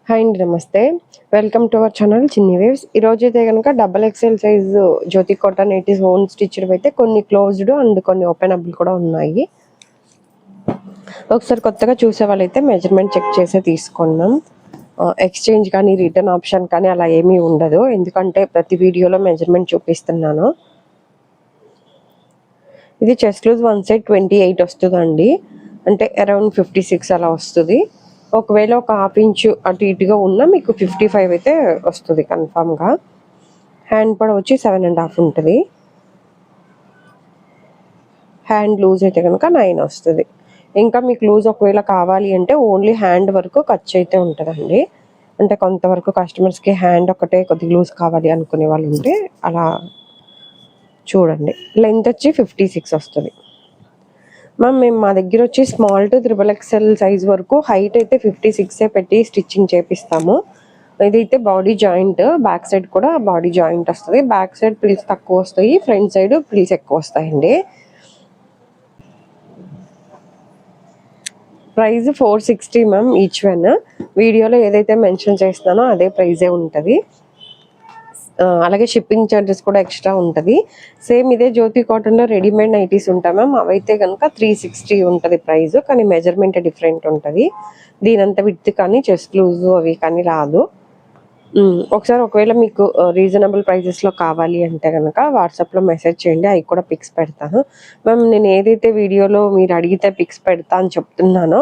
Hi అండి, నమస్తే. Welcome to our channel చిన్ని వేవ్స్. ఈరోజు అయితే కనుక XXL సైజు జ్యోతి కాటన్ నైటీస్ ఓన్ స్టిచ్డ్ అయితే కొన్ని క్లోజ్డ్ అండ్ కొన్ని ఓపెనబుల్ కూడా ఉన్నాయి. ఒకసారి కొత్తగా చూసే వాళ్ళైతే మెజర్మెంట్ చెక్ చేసే తీసుకున్నాం. ఎక్స్చేంజ్ కానీ రిటర్న్ ఆప్షన్ కానీ అలా ఏమీ ఉండదు, ఎందుకంటే ప్రతి వీడియోలో మెజర్మెంట్ చూపిస్తున్నాను. ఇది చెస్ట్ లూజ్ వన్ సైడ్ 28 వస్తుందండి, అంటే అరౌండ్ 56 అలా వస్తుంది. ఒకవేళ ఒక హాఫ్ ఇంచు అటు ఇటుగా ఉన్నా మీకు 55 అయితే వస్తుంది కన్ఫామ్గా. హ్యాండ్ కూడా వచ్చి 7.5 ఉంటుంది. హ్యాండ్ లూజ్ అయితే కనుక 9 వస్తుంది. ఇంకా మీకు లూజ్ ఒకవేళ కావాలి అంటే ఓన్లీ హ్యాండ్ వరకు ఖర్చు అయితే ఉంటుందండి. అంటే కొంతవరకు కస్టమర్స్కి హ్యాండ్ ఒకటే కొద్దిగా లూజ్ కావాలి అనుకునే వాళ్ళు ఉంటే అలా చూడండి. లెంత్ వచ్చి 56 వస్తుంది. మేము మా దగ్గర వచ్చి స్మాల్ టు XXL సైజ్ వరకు హైట్ అయితే 56 పెట్టి స్టిచ్చింగ్ చేపిస్తాము. ఇదైతే బాడీ జాయింట్, బ్యాక్ సైడ్ కూడా బాడీ జాయింట్ వస్తుంది. బ్యాక్ సైడ్ ప్రిల్స్ తక్కువ వస్తాయి, ఫ్రంట్ సైడ్ ప్రిల్స్ ఎక్కువ వస్తాయండి. Price 460 ma'am each one. వీడియోలో ఏదైతే మెన్షన్ చేస్తున్నానో అదే ప్రైజే ఉంటుంది. అలాగే షిప్పింగ్ ఛార్జెస్ కూడా ఎక్స్ట్రా ఉంటుంది. సేమ్ ఇదే జ్యోతి కాటన్లో రెడీమేడ్ నైటీస్ ఉంటాయి మ్యామ్, అవైతే కనుక 360 ఉంటుంది ప్రైస్, కానీ మెజర్మెంట్ డిఫరెంట్ ఉంటుంది. దీనంత విత్ కానీ చెస్ట్ లూజు అవి కానీ రాదు. ఒకవేళ మీకు రీజనబుల్ ప్రైజెస్లో కావాలి అంటే కనుక వాట్సాప్లో మెసేజ్ చేయండి, అవి కూడా పిక్స్ పెడతాను. మ్యామ్ నేను ఏదైతే వీడియోలో మీరు అడిగితే పిక్స్ పెడతా అని చెప్తున్నానో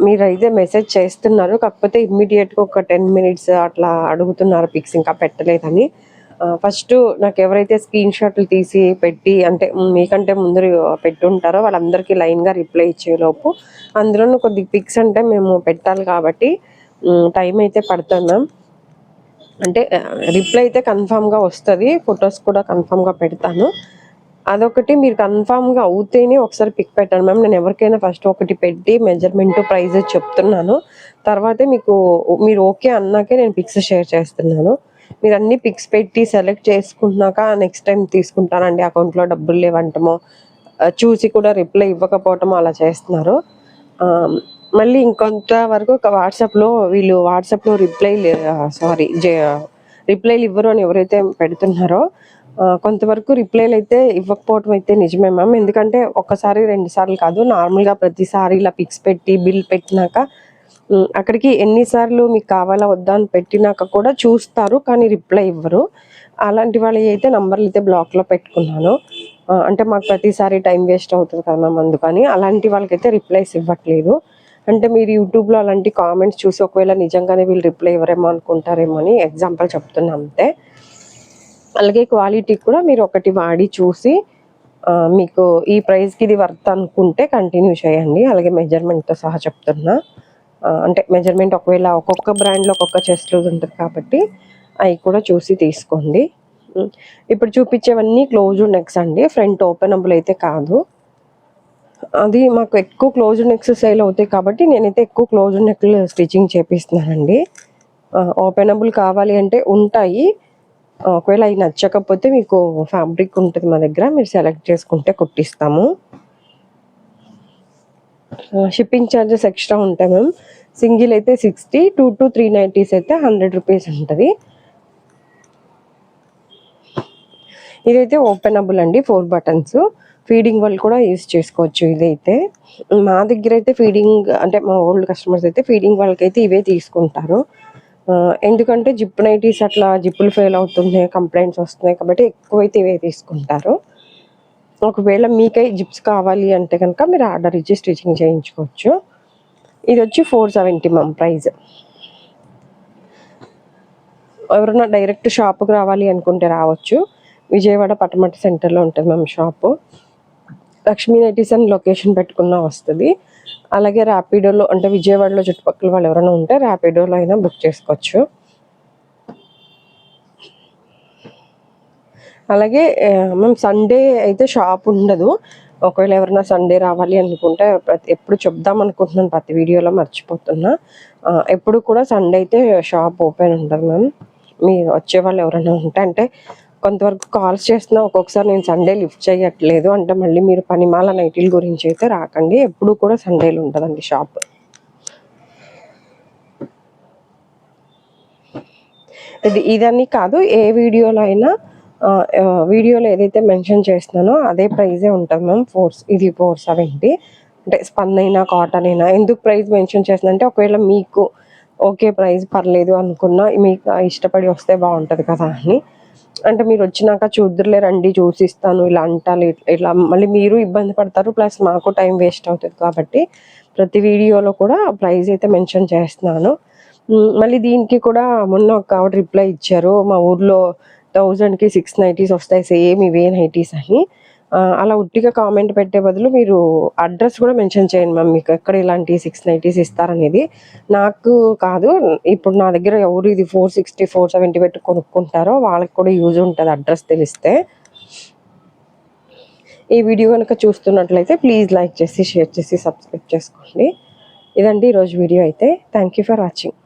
మీరు అయితే మెసేజ్ చేస్తున్నారు, కాకపోతే ఇమ్మీడియట్గా ఒక 10 మినిట్స్ అట్లా అడుగుతున్నారు పిక్స్ ఇంకా పెట్టలేదని. ఫస్ట్ నాకు ఎవరైతే స్క్రీన్ షాట్లు తీసి పెట్టి అంటే మీకంటే ముందు పెట్టుంటారో వాళ్ళందరికీ లైన్గా రిప్లై ఇచ్చేలోపు అందులోనూ కొద్దిగా పిక్స్ అంటే మేము పెట్టాలి కాబట్టి టైం అయితే పడుతుంది మ్యామ్. అంటే రిప్లై అయితే కన్ఫామ్గా వస్తుంది, ఫొటోస్ కూడా కన్ఫామ్గా పెడతాను. అదొకటి మీరు కన్ఫామ్గా అవుతేనే ఒకసారి పిక్ పెట్టండి మ్యామ్. నేను ఎవరికైనా ఫస్ట్ ఒకటి పెట్టి మెజర్మెంట్ ప్రైజ్ చెప్తున్నాను, తర్వాతే మీరు ఓకే అన్నాకే నేను పిక్స్ షేర్ చేస్తున్నాను. మీరు అన్ని పిక్స్ పెట్టి సెలెక్ట్ చేసుకున్నాక నెక్స్ట్ టైం తీసుకుంటానండి, అకౌంట్లో డబ్బులు లేవంటమో చూసి కూడా రిప్లై ఇవ్వకపోవటమో అలా చేస్తున్నారు. మళ్ళీ ఇంకొంత వరకు వాట్సాప్లో రిప్లైలు ఇవ్వరు అని ఎవరైతే పెడుతున్నారో కొంతవరకు రిప్లైలు అయితే ఇవ్వకపోవటం అయితే నిజమే మ్యామ్. ఎందుకంటే ఒకసారి 2 సార్లు కాదు, నార్మల్గా ప్రతిసారి ఇలా పిక్స్ పెట్టి బిల్ పెట్టినాక అక్కడికి ఎన్నిసార్లు మీకు కావాలా వద్దా అని పెట్టినాక కూడా చూస్తారు, కానీ రిప్లై ఇవ్వరు. అలాంటి వాళ్ళు అయితే నంబర్లు అయితే బ్లాక్లో పెట్టుకున్నాను. అంటే మాకు ప్రతిసారి టైం వేస్ట్ అవుతుంది కదా మ్యామ్, అందుకని అలాంటి వాళ్ళకైతే రిప్లైస్ ఇవ్వట్లేదు. అంటే మీరు యూట్యూబ్లో అలాంటి కామెంట్స్ చూసి ఒకవేళ నిజంగానే వీళ్ళు రిప్లై ఇవ్వరేమో అనుకుంటారేమో అని ఎగ్జాంపుల్ చెప్తున్నా అంతే. అలాగే క్వాలిటీ కూడా మీరు ఒకటి వాడి చూసి మీకు ఈ ప్రైస్కి ఇది వర్త్ అనుకుంటే కంటిన్యూ చేయండి. అలాగే మెజర్మెంట్తో సహా చెప్తున్నా. అంటే మెజర్మెంట్ ఒకవేళ ఒక్కొక్క బ్రాండ్లో ఒక్కొక్క చెస్ట్ లూజ్ ఉంటుంది కాబట్టి అవి కూడా చూసి తీసుకోండి. ఇప్పుడు చూపించేవన్నీ క్లోజ్డ్ నెక్స్ అండి, ఫ్రంట్ ఓపెనబుల్ అయితే కాదు. అది మాకు ఎక్కువ క్లోజ్డ్ నెక్స్ సేల్ అవుతాయి కాబట్టి నేనైతే ఎక్కువ క్లోజ్డ్ నెక్లు స్టిచ్చింగ్ చేపిస్తున్నానండి. ఓపెనబుల్ కావాలి అంటే ఉంటాయి, ఒకవేళ అవి నచ్చకపోతే మీకు ఫ్యాబ్రిక్ ఉంటుంది మా దగ్గర, మీరు సెలెక్ట్ చేసుకుంటే కుట్టిస్తాము. షిప్పింగ్ ఛార్జెస్ ఎక్స్ట్రా ఉంటాయి మ్యామ్. సింగిల్ అయితే 60, 2 to 3 నైటీస్ అయితే 100 రూపీస్ ఉంటుంది. ఇదైతే ఓపెనబుల్ అండి, 4 బటన్స్. ఫీడింగ్ వాళ్ళు కూడా యూజ్ చేసుకోవచ్చు. ఇదైతే మా దగ్గర అయితే ఫీడింగ్ అంటే మా ఓల్డ్ కస్టమర్స్ అయితే ఫీడింగ్ వాళ్ళకైతే ఇవే తీసుకుంటారు. ఎందుకంటే జిప్ నైటీస్ అట్లా జిప్పులు ఫెయిల్ అవుతున్నాయి, కంప్లైంట్స్ వస్తున్నాయి కాబట్టి ఎక్కువైతే ఇవే తీసుకుంటారు. ఒకవేళ మీకై జిప్స్ కావాలి అంటే కనుక మీరు ఆర్డర్ ఇచ్చి స్టిచ్చింగ్ చేయించుకోవచ్చు. ఇది వచ్చి 470 మ్యామ్ ప్రైజ్. ఎవరైనా డైరెక్ట్ షాప్కి రావాలి అనుకుంటే రావచ్చు. విజయవాడ పటమట సెంటర్లో ఉంటుంది మ్యామ్ షాపు. లక్ష్మీ నైటీస్ అని లొకేషన్ పెట్టుకున్నా వస్తుంది. అలాగే ర్యాపిడోలో అంటే విజయవాడలో చుట్టుపక్కల వాళ్ళు ఎవరైనా ఉంటే ర్యాపిడోలో అయినా బుక్ చేసుకోవచ్చు. అలాగే మేము సండే అయితే షాప్ ఉండదు. ఒకవేళ ఎవరైనా సండే రావాలి అనుకుంటే ఎప్పుడు చెప్దాం అనుకుంటున్నాను, ప్రతి వీడియోలో మర్చిపోతున్నా. ఎప్పుడు కూడా సండే అయితే షాప్ ఓపెన్ ఉంటుంది మ్యామ్. మీరు వచ్చే వాళ్ళు ఎవరైనా ఉంటే, అంటే కొంతవరకు కాల్స్ చేస్తున్నా ఒక్కొక్కసారి నేను సండే లిఫ్ట్ చేయట్లేదు అంటే మళ్ళీ మీరు పనిమాల నైటీల గురించి అయితే రాకండి, ఎప్పుడు కూడా సండేలు ఉంటుందండి షాప్. ఇదని కాదు, ఏ వీడియోలో అయినా వీడియోలో ఏదైతే మెన్షన్ చేస్తున్నానో అదే ప్రైజే ఉంటుంది మ్యామ్. ఇది 470. అంటే స్పన్ అయినా కాటన్ అయినా. ఎందుకు ప్రైస్ మెన్షన్ చేస్తున్నా అంటే ఒకవేళ మీకు ఓకే ప్రైస్ పర్లేదు అనుకున్నా, మీకు ఇష్టపడి వస్తే బాగుంటుంది కదా అని. అంటే మీరు వచ్చినాక చూద్దురులే రండి చూసిస్తాను ఇలా అంటారు, ఇట్లా మళ్ళీ మీరు ఇబ్బంది పడతారు, ప్లస్ మాకు టైం వేస్ట్ అవుతుంది. కాబట్టి ప్రతి వీడియోలో కూడా ప్రైస్ అయితే మెన్షన్ చేస్తున్నాను. మళ్ళీ దీనికి కూడా మొన్న ఒక ఆవిడ రిప్లై ఇచ్చారు, మా ఊర్లో 1000కి 6 నైటీస్ వస్తాయి సేమ్ ఇవే నైటీస్ అని. అలా ఉట్టిగా కామెంట్ పెట్టే బదులు మీరు అడ్రస్ కూడా మెన్షన్ చేయండి మ్యామ్, మీకు ఎక్కడ ఇలాంటి 6 నైటీస్ ఇస్తారనేది. నాకు కాదు, ఇప్పుడు నా దగ్గర ఎవరు ఇది 460 470 పెట్టి కొనుక్కుంటారో వాళ్ళకి కూడా యూజ్ ఉంటుంది అడ్రస్ తెలిస్తే. ఈ వీడియో కనుక చూస్తున్నట్లయితే ప్లీజ్ లైక్ చేసి, షేర్ చేసి, సబ్స్క్రైబ్ చేసుకోండి. ఇదండి ఈరోజు వీడియో అయితే. Thank you for watching.